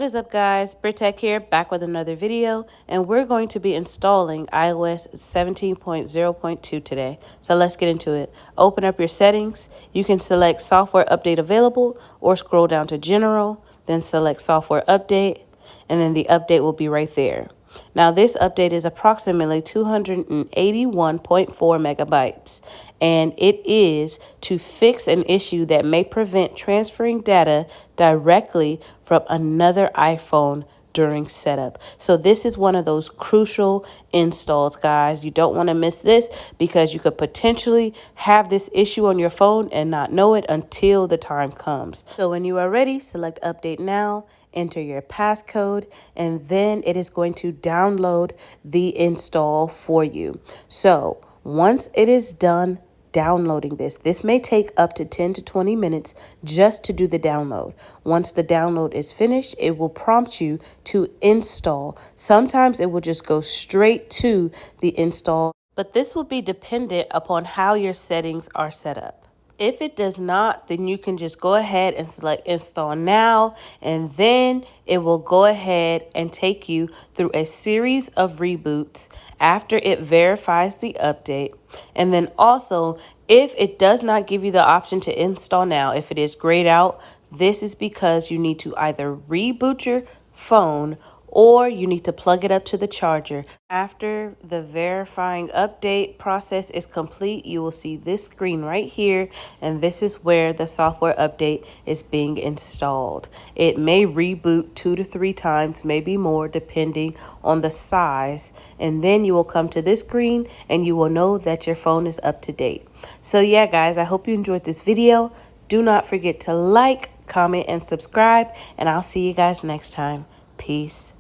What is up, guys? Brittech here, back with another video, and we're going to be installing iOS 17.0.2 today. So let's get into it. Open up your settings. You can select software update available or scroll down to general, then select software update, and then the update will be right there. Now, this update is approximately 281.4 megabytes, and it is to fix an issue that may prevent transferring data directly from another iPhone during setup. So this is one of those crucial installs, guys. You don't want to miss this because you could potentially have this issue on your phone and not know it until the time comes. So when you are ready, select update now, enter your passcode, and then it is going to download the install for you. So once it is done downloading this may take up to 10 to 20 minutes just to do the download. Once the download is finished, it will prompt you to install. Sometimes it will just go straight to the install, but this will be dependent upon how your settings are set up. If it does not, then you can just go ahead and select install now, and then it will go ahead and take you through a series of reboots after it verifies the update. And then also, if it does not give you the option to install now, if it is grayed out, this is because you need to either reboot your phone or you need to plug it up to the charger. After the verifying update process is complete, you will see this screen right here, and this is where the software update is being installed. It may reboot 2 to 3 times, maybe more, depending on the size, and then you will come to this screen and you will know that your phone is up to date. So yeah, guys, I hope you enjoyed this video. Do not forget to like, comment, and subscribe, and I'll see you guys next time. Peace.